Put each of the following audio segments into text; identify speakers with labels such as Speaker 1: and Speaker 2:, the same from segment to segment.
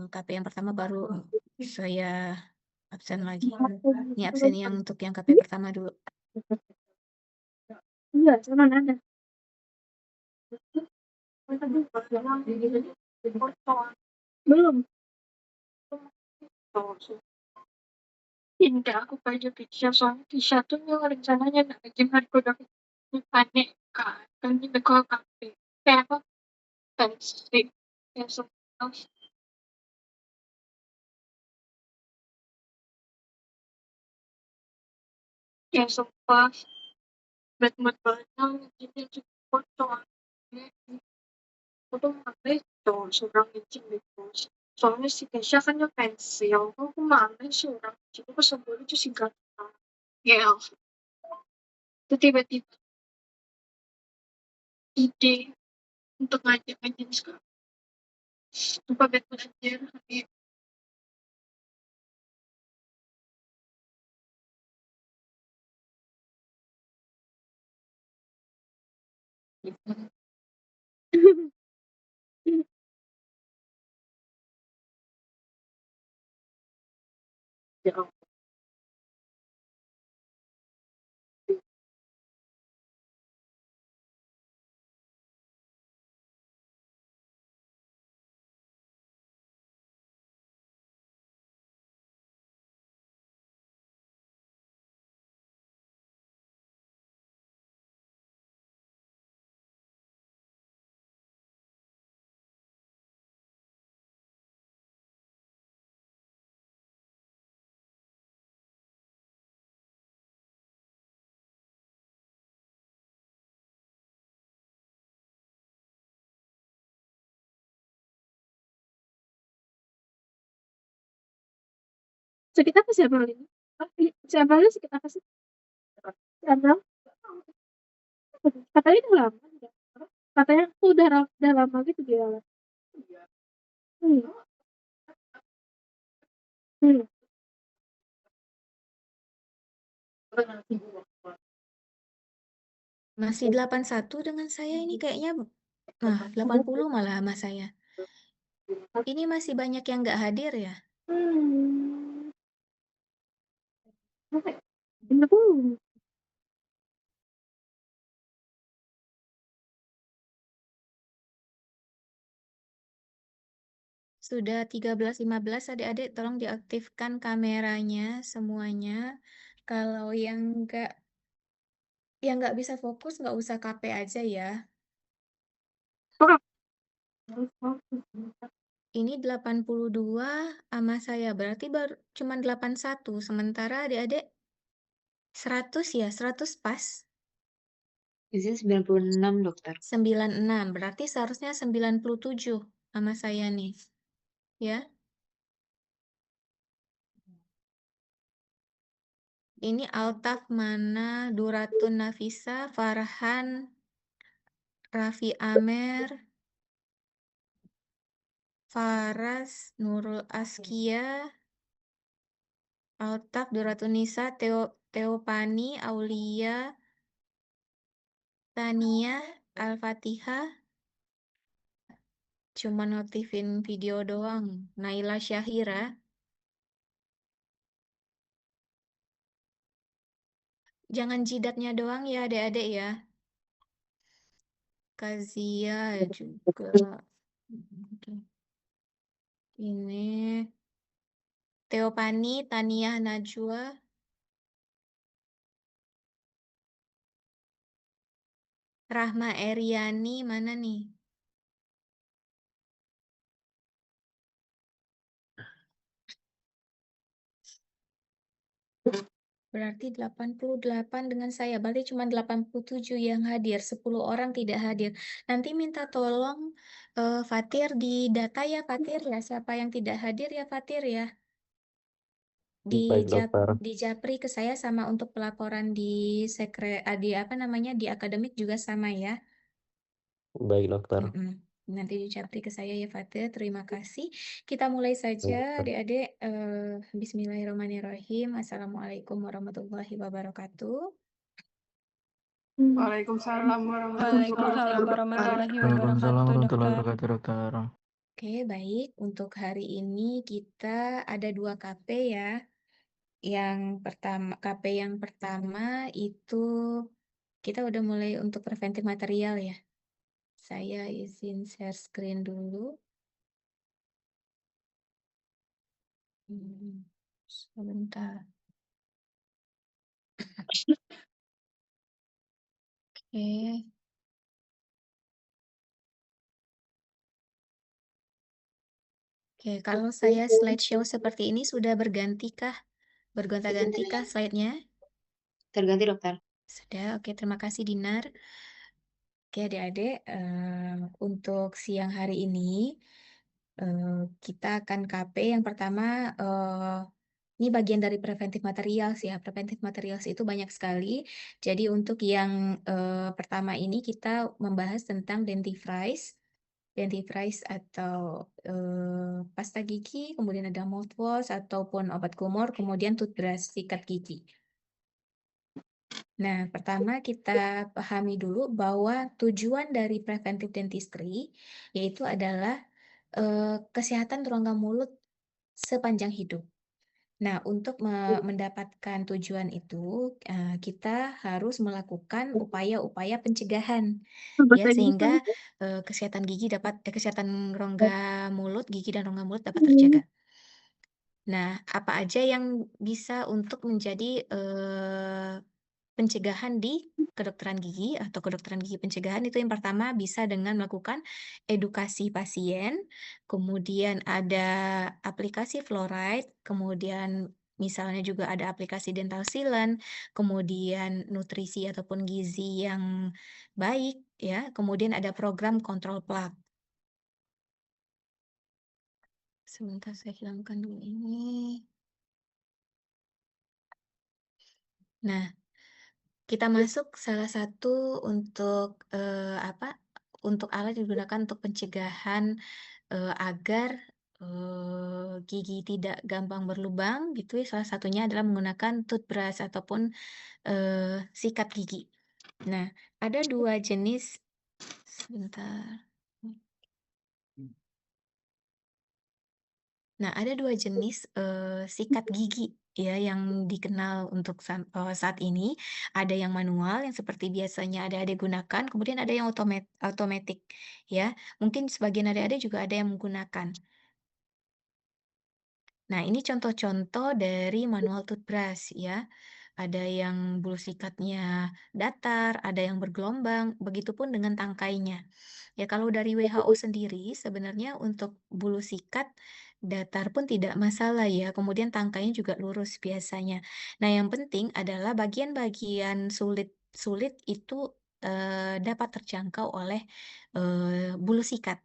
Speaker 1: KP yang pertama baru saya absen lagi. Ini absen yang untuk yang KP pertama dulu.
Speaker 2: Iya, sama ada. Belum. Ini aku baju Tisha, soalnya Tisha tuh yang rencananya nak jembat produk ini panik kan. Kan ini kalau kafe. Kayak apa? Fancy. Yang sepas. Yang sepas. Batman banyak. Jadi cukup kocok. Aku tuh males tuh seorang izin gitu. Soalnya si Tisha kan yang pensil. Aku males seorang izin. Aku sebelum itu si Gata. Ya, itu tiba-tiba ide untuk ngajak aja sekarang. Lupa Batman aja. Ya, sakit apa sih Abang ini? Si Abangnya sakit apa sih? Si Abang? Katanya udah lama. Katanya tuh udah lama gitu dia. Hmm. Hmm.
Speaker 1: Masih 81 dengan saya ini kayaknya. Nah, 80 malah sama saya. Ini masih banyak yang nggak hadir ya?
Speaker 2: Hmm. Bener tuh.
Speaker 1: Sudah 13.15 adik-adik tolong diaktifkan kameranya semuanya. Kalau yang nggak bisa fokus nggak usah KP aja ya. Ini 82 sama saya berarti baru cuma 81. Sementara adik-adik 100 ya, 100 pas.
Speaker 3: Izin 96, dokter.
Speaker 1: 96 berarti seharusnya 97 sama saya nih. Ya. Ini Altaf Mana, Duratun Nafisa, Farhan, Raffi Amer, Faras, Nurul Askia, Altaf, Duratunisa, Teopani, Aulia, Tania, Al-Fatihah, cuma notifin video doang. Naila Syahira, jangan jidatnya doang ya adik-adik ya. Kazia juga. Ini Teopani, Tania Najwa, Rahma Eriani, mana nih? Berarti 88 dengan saya, berarti cuma 87 yang hadir, 10 orang tidak hadir. Nanti minta tolong Fatir di data ya Fatir ya, siapa yang tidak hadir ya Fatir ya.
Speaker 4: Baik, dokter.
Speaker 1: Di Japri ke saya sama untuk pelaporan di di apa namanya di akademik juga sama ya.
Speaker 4: Baik, dokter.
Speaker 1: Nanti di Japri ke saya ya Fatir, terima kasih. Kita mulai saja adik-adik. Bismillahirrahmanirrahim. Assalamualaikum warahmatullahi wabarakatuh.
Speaker 5: Waalaikumsalam warahmatullahi wabarakatuh.
Speaker 4: Waalaikumsalam warahmatullahi wabarakatuh, dokter.
Speaker 1: Oke, baik. Untuk hari ini kita ada 2 KP ya. KP yang pertama itu kita udah mulai untuk preventif material ya. Saya izin share screen dulu. Sebentar. Oke. Oke, kalau saya slideshow seperti ini sudah bergantikah? Bergonta-gantikah slide-nya?
Speaker 3: Terganti, Dokter.
Speaker 1: Sudah, oke, terima kasih Dinar. Oke, adik-adik, untuk siang hari ini kita akan KP yang pertama, ini bagian dari preventive materials ya. Preventive materials itu banyak sekali. Jadi untuk yang pertama ini kita membahas tentang dentifrice. Dentifrice atau pasta gigi, kemudian ada mouthwash ataupun obat kumur, kemudian toothbrush, sikat gigi. Nah, pertama kita pahami dulu bahwa tujuan dari preventive dentistry yaitu adalah kesehatan rongga mulut sepanjang hidup. Nah, untuk mendapatkan tujuan itu, kita harus melakukan upaya-upaya pencegahan, ya,
Speaker 2: Bahasa Inggris
Speaker 1: sehingga
Speaker 2: lagi.
Speaker 1: kesehatan rongga mulut, gigi dan rongga mulut dapat terjaga. Nah, apa aja yang bisa untuk menjadi pencegahan di kedokteran gigi atau kedokteran gigi pencegahan itu yang pertama bisa dengan melakukan edukasi pasien, kemudian ada aplikasi fluoride, kemudian misalnya juga ada aplikasi dental sealant, kemudian nutrisi ataupun gizi yang baik ya, kemudian ada program kontrol plak. Sebentar saya hilangkan dulu ini. Nah, kita masuk salah satu untuk untuk alat yang digunakan untuk pencegahan agar gigi tidak gampang berlubang gitu ya, salah satunya adalah menggunakan toothbrush ataupun sikat gigi. Nah, ada 2 jenis sebentar. Nah, ada 2 jenis sikat gigi ya yang dikenal untuk saat ini. Ada yang manual yang seperti biasanya adik-adik gunakan, kemudian ada yang otomatik ya. Mungkin sebagian adik-adik juga ada yang menggunakan. Nah, ini contoh-contoh dari manual toothbrush ya. Ada yang bulu sikatnya datar, ada yang bergelombang, begitupun dengan tangkainya. Ya, kalau dari WHO sendiri sebenarnya untuk bulu sikat datar pun tidak masalah ya, kemudian tangkainya juga lurus biasanya. Nah, yang penting adalah bagian-bagian sulit itu dapat terjangkau oleh bulu sikat.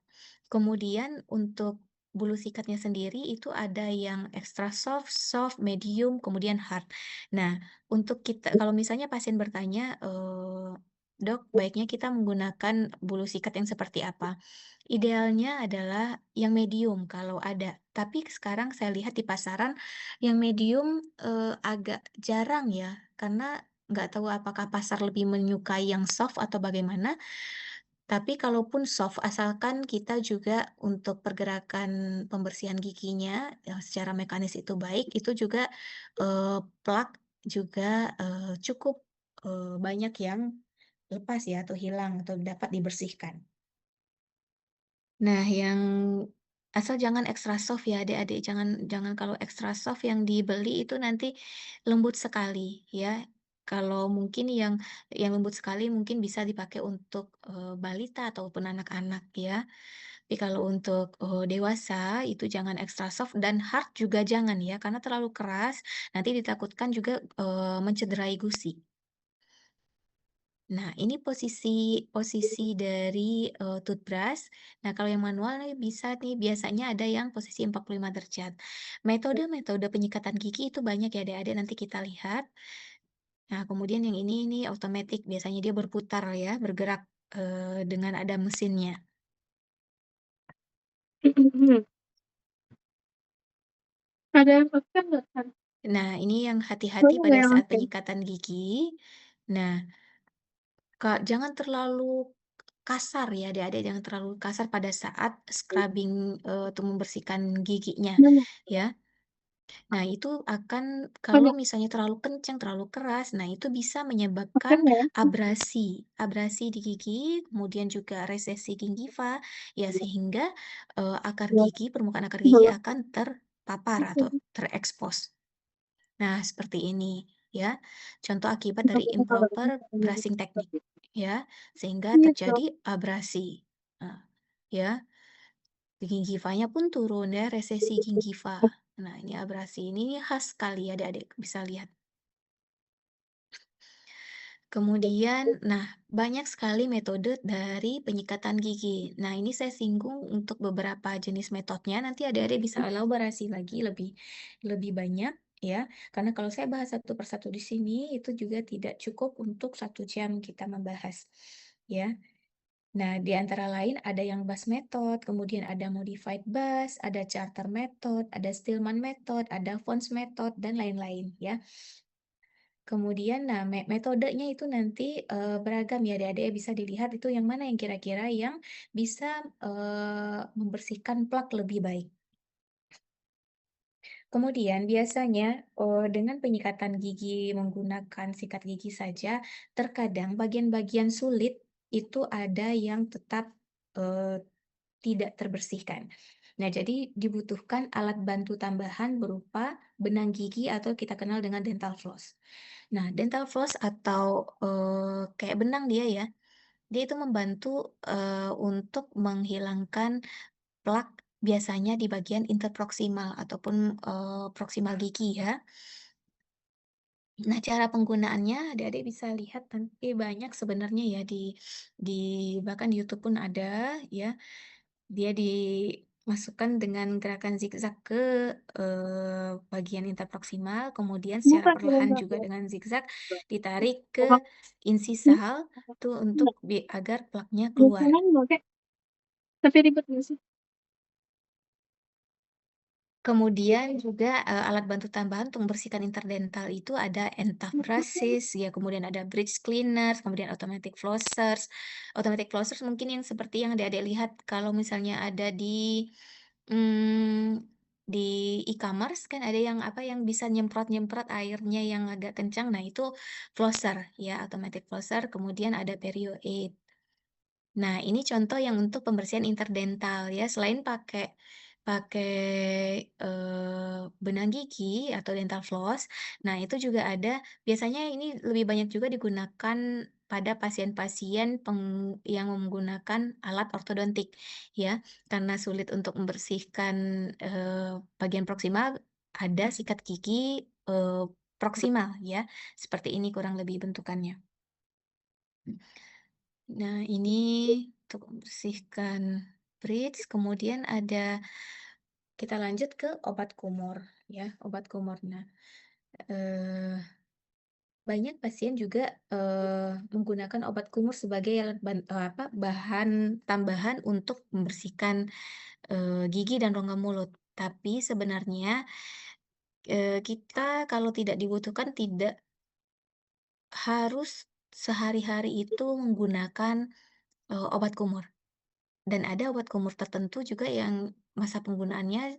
Speaker 1: Kemudian untuk bulu sikatnya sendiri itu ada yang extra soft, soft, medium, kemudian hard. Nah, untuk kita kalau misalnya pasien bertanya, "Dok, baiknya kita menggunakan bulu sikat yang seperti apa?" Idealnya adalah yang medium kalau ada, tapi sekarang saya lihat di pasaran yang medium, agak jarang ya, karena nggak tahu apakah pasar lebih menyukai yang soft atau bagaimana. Tapi kalaupun soft, asalkan kita juga untuk pergerakan pembersihan giginya, secara mekanis itu baik, itu juga, plak juga, cukup, banyak yang lepas ya atau hilang atau dapat dibersihkan. Nah, yang asal jangan extra soft ya adik-adik, jangan jangan kalau extra soft yang dibeli itu nanti lembut sekali ya. Kalau mungkin yang lembut sekali mungkin bisa dipakai untuk, balita ataupun anak-anak ya. Tapi kalau untuk, dewasa itu jangan extra soft dan hard juga jangan ya, karena terlalu keras nanti ditakutkan juga, mencederai gusi. Nah, ini posisi posisi dari, toothbrush. Nah, kalau yang manual nih bisa nih, biasanya ada yang posisi 45 derajat. Metode-metode penyikatan gigi itu banyak ya adik-adik, nanti kita lihat. Nah, kemudian yang ini nih otomatis, biasanya dia berputar ya, bergerak, dengan ada mesinnya.
Speaker 2: Ada yang pakai nggak kan?
Speaker 1: Nah, ini yang hati-hati
Speaker 2: Soalnya nggak
Speaker 1: pada
Speaker 2: yang
Speaker 1: saat
Speaker 2: pakai.
Speaker 1: penyikatan gigi. Nah, Kak, jangan terlalu kasar ya, adik-adik, jangan terlalu kasar pada saat scrubbing, untuk membersihkan giginya,
Speaker 2: Iya,
Speaker 1: ya. Nah, itu akan kalau
Speaker 2: banyak
Speaker 1: misalnya terlalu kencang, terlalu keras, nah itu bisa menyebabkan
Speaker 2: makannya ya.
Speaker 1: abrasi di gigi, kemudian juga resesi gingiva, ya sehingga, akar
Speaker 2: Iya,
Speaker 1: gigi, permukaan akar gigi
Speaker 2: iya.
Speaker 1: akan terpapar atau terekspos. Nah, seperti ini ya, contoh akibat dari improper brushing technique ya, sehingga
Speaker 2: Iya, Cok.
Speaker 1: terjadi abrasi. Nah, ya. Gingivanya pun turun ya, resesi gingiva. Nah, ini abrasi ini khas sekali ya adik-adik bisa lihat. Kemudian, nah banyak sekali metode dari penyikatan gigi. Nah, ini saya singgung untuk beberapa jenis metodenya. Nanti adik-adik bisa elaborasi lagi lebih lebih banyak ya. Karena kalau saya bahas satu persatu di sini itu juga tidak cukup untuk 1 jam kita membahas ya. Nah, di antara lain ada yang Bus method, kemudian ada modified Bus, ada charter method, ada Stillman method, ada Fons method, dan lain-lain ya. Kemudian, nah metodenya itu nanti beragam ya adik-adik, bisa dilihat itu yang mana yang kira-kira yang bisa membersihkan plak lebih baik. Kemudian biasanya, dengan penyikatan gigi menggunakan sikat gigi saja, terkadang bagian-bagian sulit itu ada yang tetap, tidak terbersihkan. Nah, jadi dibutuhkan alat bantu tambahan berupa benang gigi atau kita kenal dengan dental floss. Nah, dental floss atau, kayak benang dia ya, dia itu membantu, untuk menghilangkan plak biasanya di bagian interproksimal ataupun, proksimal gigi ya. Nah, cara penggunaannya adik-adik bisa lihat nanti banyak sebenarnya ya di bahkan di YouTube pun ada ya. Dia dimasukkan dengan gerakan zigzag ke, bagian interproksimal, kemudian secara
Speaker 2: Bukan
Speaker 1: perlahan
Speaker 2: film
Speaker 1: juga
Speaker 2: ya.
Speaker 1: dengan zigzag ditarik ke
Speaker 2: Orang
Speaker 1: insisal tuh
Speaker 2: enggak,
Speaker 1: untuk agar plaknya keluar.
Speaker 2: biasanya pakai tapi ribet nggak sih?
Speaker 1: Kemudian juga, alat bantu tambahan untuk membersihkan interdental itu ada end-top brushes, ya kemudian ada bridge cleaners, kemudian automatic flossers. Automatic flossers mungkin yang seperti yang Adik-adik lihat kalau misalnya ada mmm, di e-commerce kan ada yang, apa, yang bisa nyemprot-nyemprot airnya yang agak kencang, nah itu flosser ya, automatic flosser, kemudian ada Perio 8. Nah, ini contoh yang untuk pembersihan interdental ya, selain pakai pakai, benang gigi atau dental floss, nah itu juga ada biasanya ini lebih banyak juga digunakan pada pasien-pasien yang menggunakan alat ortodontik ya, karena sulit untuk membersihkan, bagian proksimal, ada sikat gigi, proksimal ya, seperti ini kurang lebih bentukannya. Nah, ini untuk membersihkan bridge, kemudian ada kita lanjut ke obat kumur ya, obat kumur. Nah, eee, banyak pasien juga, menggunakan obat kumur sebagai alat apa, bahan tambahan untuk membersihkan, gigi dan rongga mulut. Tapi sebenarnya, kita kalau tidak dibutuhkan tidak harus sehari-hari itu menggunakan, obat kumur. Dan ada obat kumur tertentu juga yang masa penggunaannya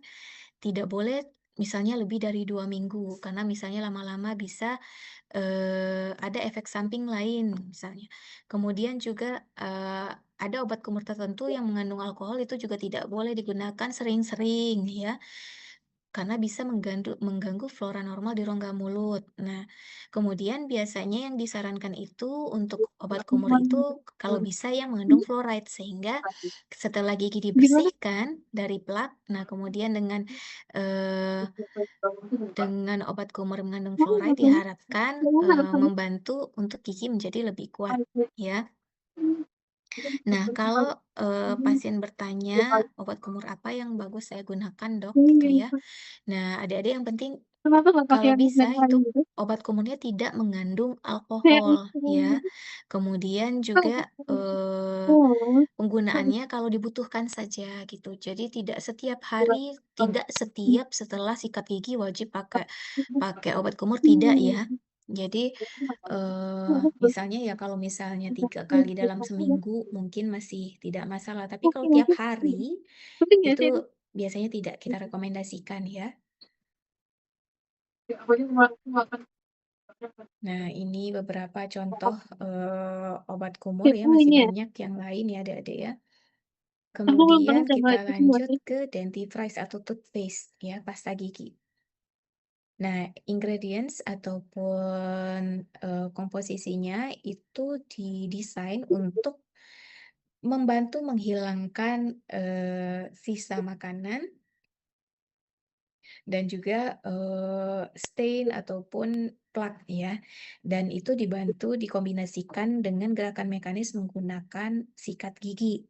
Speaker 1: tidak boleh misalnya lebih dari 2 minggu, karena misalnya lama-lama bisa, ada efek samping lain misalnya. Kemudian juga, ada obat kumur tertentu yang mengandung alkohol itu juga tidak boleh digunakan sering-sering ya. Karena bisa mengganggu flora normal di rongga mulut. Nah, kemudian biasanya yang disarankan itu untuk obat kumur itu kalau bisa yang mengandung fluoride, sehingga setelah gigi
Speaker 2: Gimana?
Speaker 1: dibersihkan dari plak, nah kemudian eee, dengan obat kumur mengandung fluoride diharapkan, membantu untuk gigi menjadi lebih kuat, ya. Nah, kalau, pasien bertanya, "Obat kumur apa yang bagus saya gunakan, Dok?" Gitu ya. Nah, adik-adik yang penting
Speaker 2: Kenapa nggak pakai
Speaker 1: kalau
Speaker 2: yang
Speaker 1: bisa
Speaker 2: merah
Speaker 1: itu
Speaker 2: gitu?
Speaker 1: obat kumurnya tidak mengandung
Speaker 2: Kayak
Speaker 1: alkohol ya. Kemudian juga,
Speaker 2: oh,
Speaker 1: penggunaannya kalau dibutuhkan saja gitu. Jadi tidak setiap hari, tidak setiap setelah sikat gigi wajib pakai pakai obat kumur, tidak ya. Jadi, misalnya ya kalau misalnya 3 kali dalam seminggu mungkin masih tidak masalah, tapi kalau tiap hari itu biasanya tidak kita rekomendasikan ya.
Speaker 2: Ya, apalagi menurutku makan
Speaker 1: Nah, ini beberapa contoh, obat kumur ya,
Speaker 2: itu
Speaker 1: masih
Speaker 2: ini ya,
Speaker 1: banyak yang lain ya Adik-adik ya.
Speaker 2: aku belum pernah
Speaker 1: Kemudian
Speaker 2: coba
Speaker 1: kita
Speaker 2: itu semua
Speaker 1: lanjut
Speaker 2: sih.
Speaker 1: ke dentifrice atau toothpaste ya, pasta gigi. Nah, ingredients ataupun, komposisinya itu didesain untuk membantu menghilangkan, sisa makanan dan juga, stain ataupun plak ya, dan itu dibantu dikombinasikan dengan gerakan mekanis menggunakan sikat gigi.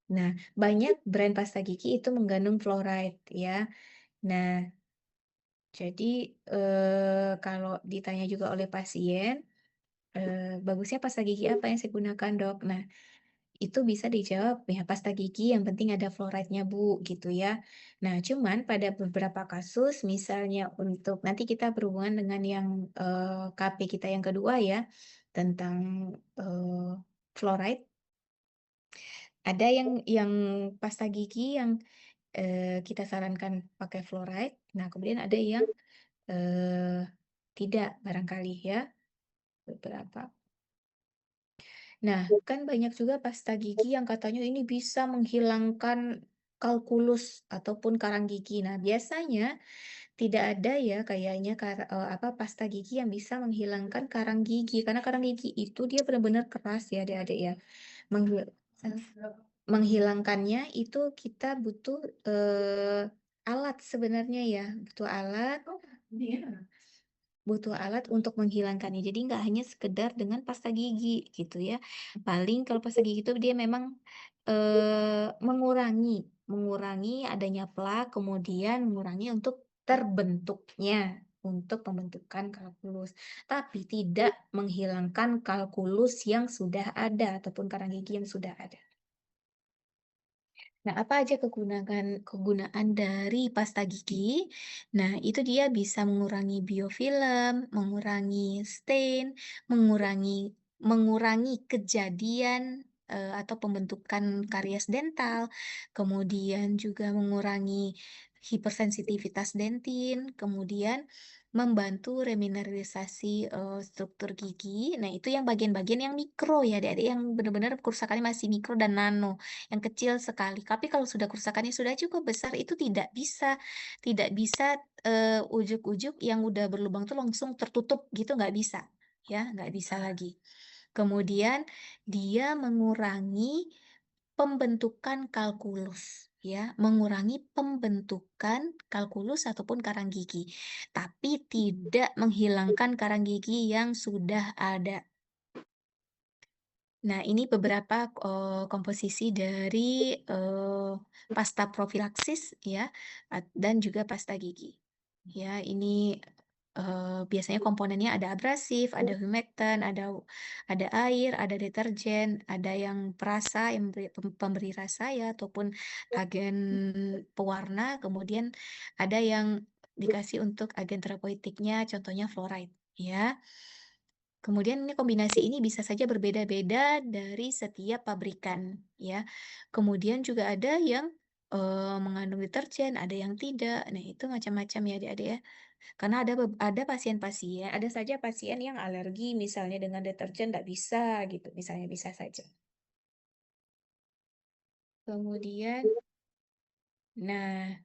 Speaker 1: Nah, banyak brand pasta gigi itu mengandung fluoride ya. Nah, jadi, kalau ditanya juga oleh pasien, "Bagusnya pasta gigi apa yang saya gunakan, Dok?" Nah, itu bisa dijawab, "Ya pasta gigi yang penting ada fluoride-nya, Bu," gitu ya. Nah, cuman pada beberapa kasus misalnya untuk nanti kita berhubungan dengan yang, KP kita yang kedua ya, tentang, fluoride. Ada yang pasta gigi yang, kita sarankan pakai fluoride, nah kemudian ada yang, eee, tidak barangkali ya, beberapa. Nah, kan banyak juga pasta gigi yang katanya ini bisa menghilangkan kalkulus ataupun karang gigi. Nah, biasanya tidak ada ya kayaknya apa, pasta gigi yang bisa menghilangkan karang gigi, karena karang gigi itu dia benar-benar keras ya adik-adik ya. Menghil eee, menghilangkannya itu kita butuh, alat sebenarnya ya, butuh alat. Butuh alat untuk menghilangkannya. Jadi nggak hanya sekedar dengan pasta gigi gitu ya. Paling kalau pasta gigi itu dia memang, mengurangi adanya plak, kemudian mengurangi untuk terbentuknya, untuk pembentukan kalkulus. Tapi tidak menghilangkan kalkulus yang sudah ada ataupun karang gigi yang sudah ada. Nah, apa aja kegunaan dari pasta gigi? Nah, itu dia bisa mengurangi biofilm, mengurangi stain, mengurangi kejadian, atau pembentukan karies dental, kemudian juga mengurangi hipersensitivitas dentin, kemudian membantu remineralisasi, struktur gigi. Nah, itu yang bagian-bagian yang mikro ya, adik-adik, yang benar-benar kerusakannya masih mikro dan nano yang kecil sekali. Tapi kalau sudah kerusakannya sudah cukup besar itu tidak bisa, ujuk-ujuk yang udah berlubang tuh langsung tertutup gitu nggak bisa, ya nggak bisa lagi. Kemudian dia mengurangi pembentukan kalkulus, ya, mengurangi pembentukan kalkulus ataupun karang gigi, tapi tidak menghilangkan karang gigi yang sudah ada. Nah, ini beberapa, komposisi dari, pasta profilaksis ya, dan juga pasta gigi. Ya, ini, biasanya komponennya ada abrasif, ada humektan, ada air, ada deterjen, ada yang perasa, yang pemberi rasa ya, ataupun agen pewarna, kemudian ada yang dikasih untuk agen terapeutiknya, contohnya fluoride, ya. Kemudian ini kombinasi ini bisa saja berbeda-beda dari setiap pabrikan, ya. Kemudian juga ada yang, mengandung deterjen, ada yang tidak. Nah, itu macam-macam ya adik-adik ya. Karena ada pasien-pasien, ada saja pasien yang alergi misalnya dengan deterjen nggak bisa gitu, misalnya bisa saja. Kemudian, nah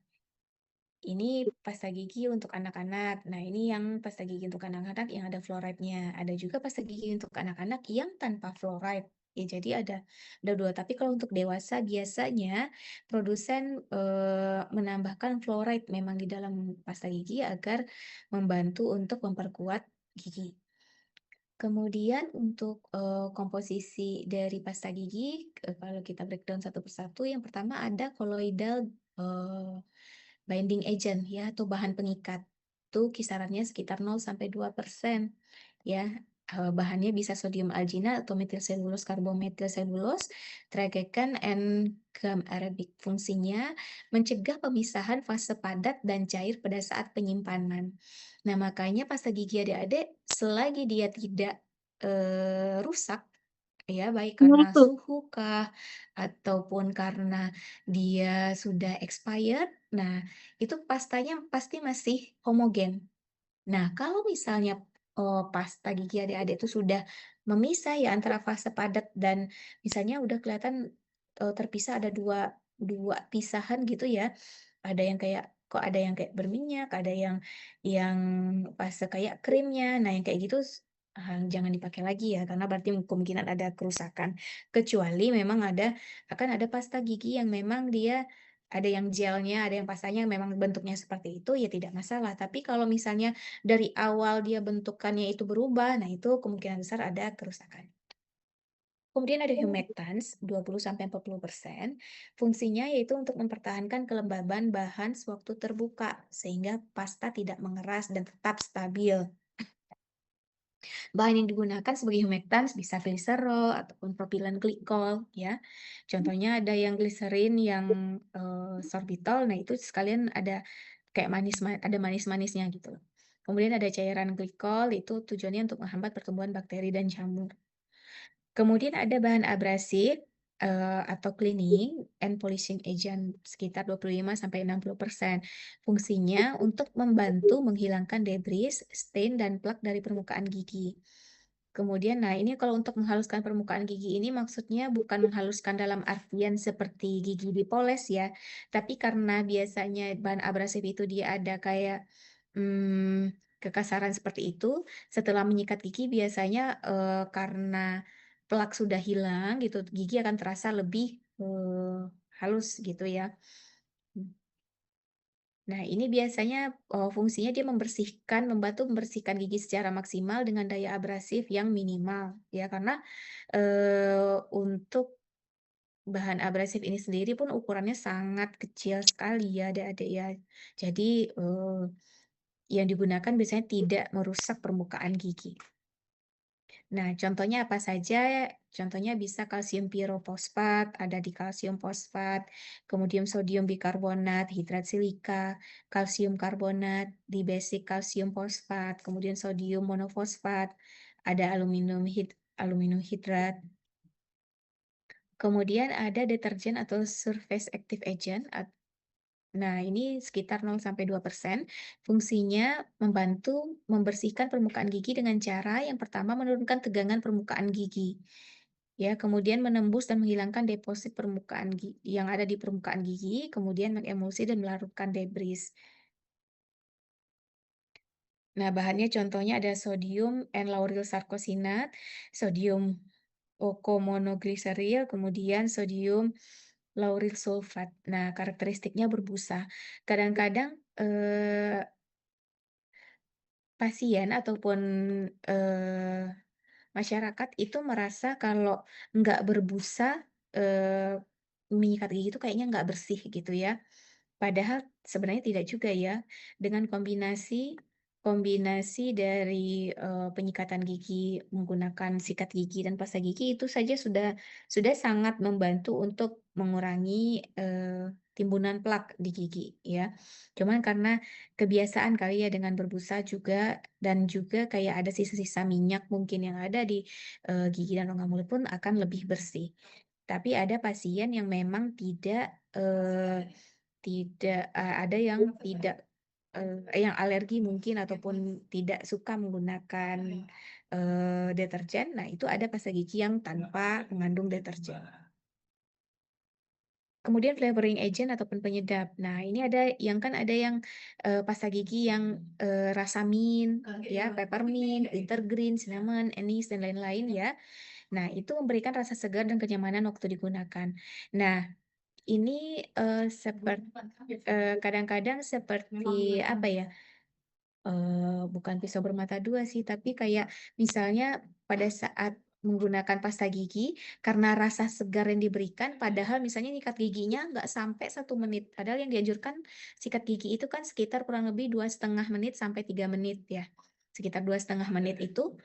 Speaker 1: ini pasta gigi untuk anak-anak. Nah, ini yang pasta gigi untuk anak-anak yang ada fluoride-nya. Ada juga pasta gigi untuk anak-anak yang tanpa fluoride. Ya, jadi ada dua. Tapi kalau untuk dewasa biasanya produsen menambahkan fluoride memang di dalam pasta gigi agar membantu untuk memperkuat gigi. Kemudian untuk, komposisi dari pasta gigi, kalau kita breakdown satu persatu, yang pertama ada kolloidal, binding agent ya, atau bahan pengikat. Itu kisarannya sekitar 0 sampai 2% ya. Bahannya bisa sodium alginat atau metilselulose, karbometilselulose, tragacan, and gum arabic. Fungsinya mencegah pemisahan fase padat dan cair pada saat penyimpanan. Nah, makanya pasta gigi adik-adik selagi dia tidak, rusak, ya baik
Speaker 2: Iya
Speaker 1: karena
Speaker 2: itu.
Speaker 1: suhu kah, ataupun karena dia sudah expired, nah itu pastanya pasti masih homogen. Nah, kalau misalnya, pasta gigi adik-adik itu sudah memisah ya antara fase padat dan misalnya udah kelihatan, terpisah ada dua dua pisahan gitu ya, ada yang kayak kok ada yang kayak berminyak, ada yang fase kayak krimnya. Nah, yang kayak gitu jangan dipakai lagi ya, karena berarti kemungkinan ada kerusakan. Kecuali memang akan ada pasta gigi yang memang dia ada yang gelnya, ada yang pastanya yang memang bentuknya seperti itu, ya tidak masalah. Tapi kalau misalnya dari awal dia bentukannya itu berubah, nah itu kemungkinan besar ada kerusakan. Kemudian ada humectants 20-40%. Fungsinya yaitu untuk mempertahankan kelembaban bahan sewaktu terbuka sehingga pasta tidak mengeras dan tetap stabil. Bahan yang digunakan sebagai humectants bisa gliserol ataupun propilen glikol ya. Contohnya ada yang gliserin yang sorbitol, nah itu sekalian ada kayak ada manis-manisnya gitu loh. Kemudian ada cairan glikol itu tujuannya untuk menghambat pertumbuhan bakteri dan jamur. Kemudian ada bahan abrasif, atau cleaning and polishing agent sekitar 25-60%. Fungsinya untuk membantu menghilangkan debris, stain, dan plak dari permukaan gigi. Kemudian, nah ini kalau untuk menghaluskan permukaan gigi ini maksudnya bukan menghaluskan dalam artian seperti gigi dipoles ya, tapi karena biasanya bahan abrasif itu dia ada kayak, kekasaran seperti itu, setelah menyikat gigi biasanya, karena plak sudah hilang gitu, gigi akan terasa lebih, halus gitu ya. Nah, ini biasanya, fungsinya dia membantu membersihkan gigi secara maksimal dengan daya abrasif yang minimal, ya. Karena, untuk bahan abrasif ini sendiri pun ukurannya sangat kecil sekali ya, adik-adik ya. Jadi, yang digunakan biasanya tidak merusak permukaan gigi. Nah, contohnya apa saja? Contohnya bisa kalsium pirofosfat, ada di kalsium fosfat, kemudian sodium bikarbonat, hidrat silika, kalsium karbonat, di basic kalsium fosfat, kemudian sodium monofosfat, ada aluminium hidrat. Kemudian ada deterjen atau surface active agent. Nah, ini sekitar 0-2%. Fungsinya membantu membersihkan permukaan gigi dengan cara yang pertama menurunkan tegangan permukaan gigi. Ya, kemudian menembus dan menghilangkan deposit permukaan gigi yang ada di permukaan gigi, kemudian mengemulsi dan melarutkan debris. Nah, bahannya contohnya ada sodium N-lauryl sarkosinat, sodium okomonoglyceril, kemudian sodium lauryl sulfat. Nah, karakteristiknya berbusa. Kadang-kadang pasien ataupun eh, masyarakat itu merasa kalau nggak berbusa, menyikat gigi itu kayaknya nggak bersih gitu ya. Padahal sebenarnya tidak juga ya. Dengan kombinasi kombinasi dari, penyikatan gigi menggunakan sikat gigi dan pasta gigi itu saja sudah sangat membantu untuk mengurangi, timbunan plak di gigi ya. Cuman karena kebiasaan kali ya dengan berbusa juga dan juga kayak ada sisa-sisa minyak mungkin yang ada di, gigi dan rongga mulut pun akan lebih bersih. Tapi ada pasien yang memang ada yang tidak, yang alergi mungkin ataupun tidak suka menggunakan, deterjen. Nah, itu ada pasta gigi yang tanpa mengandung deterjen. Kemudian flavoring agent ataupun penyedap. Nah, ini ada yang, pasta gigi yang, rasa mint ya, peppermint, wintergreen, cinnamon, anise, dan lain-lain ya. Nah, itu memberikan rasa segar dan kenyamanan waktu digunakan. Nah, ini, kadang-kadang seperti apa ya, bukan pisau bermata dua sih, tapi kayak misalnya pada saat menggunakan pasta gigi, karena rasa segar yang diberikan, padahal misalnya nyikat giginya nggak sampai 1 menit, padahal yang dianjurkan sikat gigi itu kan sekitar kurang lebih 2,5 menit sampai 3 menit ya. Sekitar 2,5 menit itu,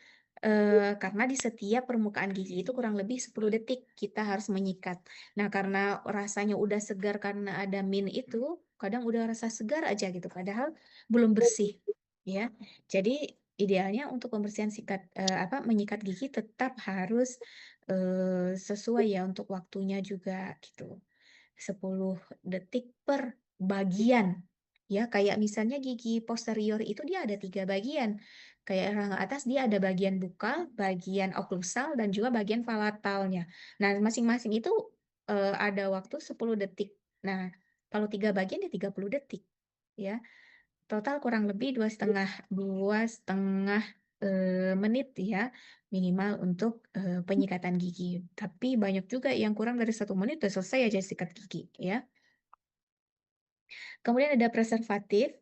Speaker 1: karena di setiap permukaan gigi itu kurang lebih 10 detik kita harus menyikat. Nah, karena rasanya udah segar karena ada mint itu, kadang udah rasa segar aja gitu, padahal belum bersih. Ya, jadi idealnya untuk pembersihan menyikat gigi tetap harus, sesuai ya untuk waktunya juga gitu. 10 detik per bagian, ya kayak misalnya gigi posterior itu dia ada 3 bagian, kayak rangka atas dia ada bagian bukal, bagian oklusal, dan juga bagian palatalnya. Nah masing-masing itu, ada waktu 10 detik. Nah kalau 3 bagian ya 30 detik, ya. Total kurang lebih 2,5 menit ya, minimal untuk, penyikatan gigi. Tapi banyak juga yang kurang dari 1 menit udah selesai aja sikat gigi ya. Kemudian ada preservatif,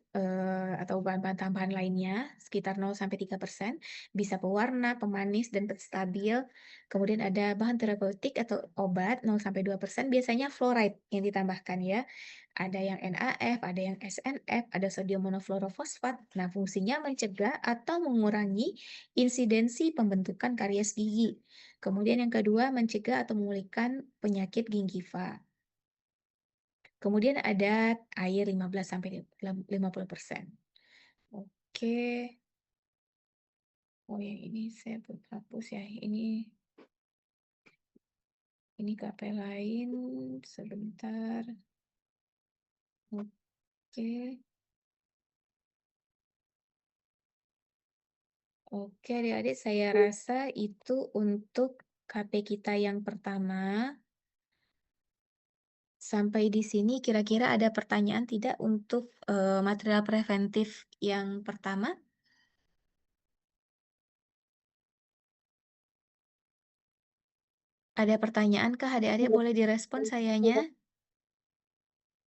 Speaker 1: atau bahan-bahan tambahan lainnya sekitar 0-3%, bisa pewarna, pemanis, dan penstabil. Kemudian ada bahan terapeutik atau obat 0-2%, biasanya fluoride yang ditambahkan ya. Ada yang NaF, ada yang SNF, ada sodium monofluorofosfat. Nah, fungsinya mencegah atau mengurangi insidensi pembentukan karies gigi. Kemudian yang kedua, mencegah atau memulihkan penyakit gingiva. Kemudian ada air 15-50%. Oke. Oh, yang ini saya hapus ya. Ini KP lain. Sebentar. Oke. Oke, adik-adik, saya rasa itu untuk KP kita yang pertama. Sampai di sini kira-kira ada pertanyaan tidak untuk material preventif yang pertama? Ada pertanyaan kah adik-adik? Boleh direspon sayanya.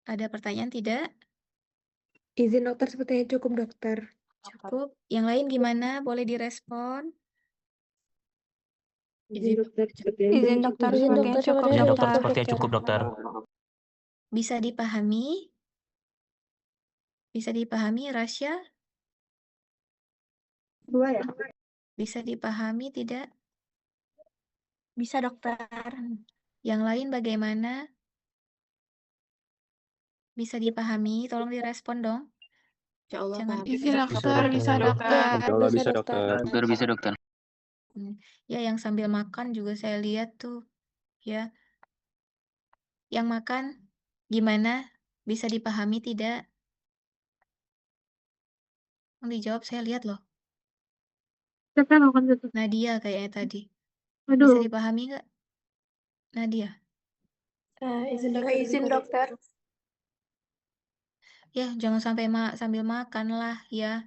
Speaker 1: Ada pertanyaan tidak?
Speaker 5: Izin dokter, sepertinya cukup dokter.
Speaker 1: Cukup. Yang lain gimana? Boleh direspon?
Speaker 5: Izin dokter, sepertinya
Speaker 3: Izin
Speaker 5: cukup
Speaker 3: dokter,
Speaker 5: dokter.
Speaker 3: sepertinya cukup
Speaker 4: Izin dokter,
Speaker 3: dokter.
Speaker 4: sepertinya cukup dokter.
Speaker 1: Bisa dipahami? Bisa dipahami, Rasya?
Speaker 2: Dua ya?
Speaker 1: Bisa dipahami tidak?
Speaker 3: Bisa dokter.
Speaker 1: Yang lain bagaimana? Bisa dipahami? Tolong direspon dong.
Speaker 5: Insya Allah
Speaker 1: Jangan
Speaker 5: paham.
Speaker 3: Izin dokter,
Speaker 4: dokter.
Speaker 3: bisa dokter.
Speaker 4: Insya Allah bisa
Speaker 5: dokter.
Speaker 4: dokter.
Speaker 6: Dokter bisa dokter.
Speaker 1: Ya, yang sambil makan juga saya lihat tuh, ya. Yang makan gimana? Bisa dipahami tidak? Yang dijawab saya lihat loh.
Speaker 2: Siapa yang makan itu?
Speaker 1: Nadia kayaknya tadi. Bisa
Speaker 2: Aduh,
Speaker 1: dipahami nggak? Nadia.
Speaker 5: Izin dokter.
Speaker 1: Ya, jangan sampai sambil makan lah ya.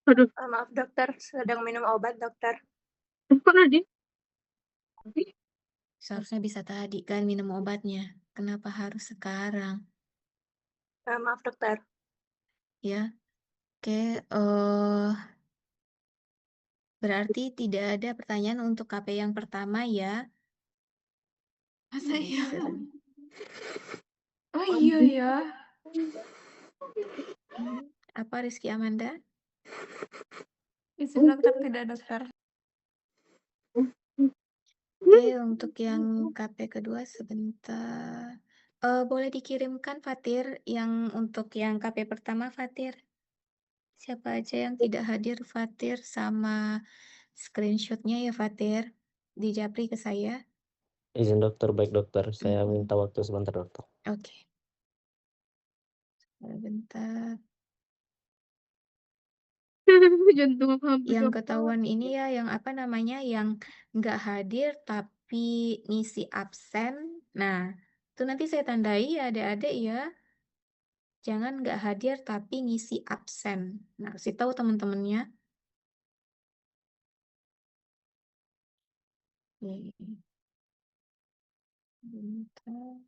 Speaker 2: aduh.
Speaker 5: Maaf dokter, sedang minum obat dokter.
Speaker 2: Kok Nadi?
Speaker 1: Seharusnya bisa tadi kan minum obatnya. Kenapa harus sekarang?
Speaker 5: Maaf dokter.
Speaker 1: Ya. Oke, berarti tidak ada pertanyaan untuk KP yang pertama ya.
Speaker 3: Masa iya?
Speaker 1: Seru.
Speaker 3: Oh iya ya.
Speaker 1: Apa Rizky Amanda?
Speaker 3: Izin dokter, tidak dokter.
Speaker 1: Oke, untuk yang KP kedua sebentar. Boleh dikirimkan Fatir yang untuk yang KP pertama Fatir. Siapa aja yang tidak hadir Fatir sama screenshotnya ya Fatir. Di Japri ke saya.
Speaker 4: Izin dokter, baik dokter. Saya minta waktu sebentar dokter.
Speaker 1: Oke. Sebentar.
Speaker 2: Jantung aku hampir
Speaker 1: Yang
Speaker 2: copot.
Speaker 1: ketahuan ini ya, yang apa namanya, yang nggak hadir tapi ngisi absen. Nah, itu nanti saya tandai ya adik-adik ya. Jangan nggak hadir tapi ngisi absen. Nah, kasih tahu teman-temannya. Oke. Bentar.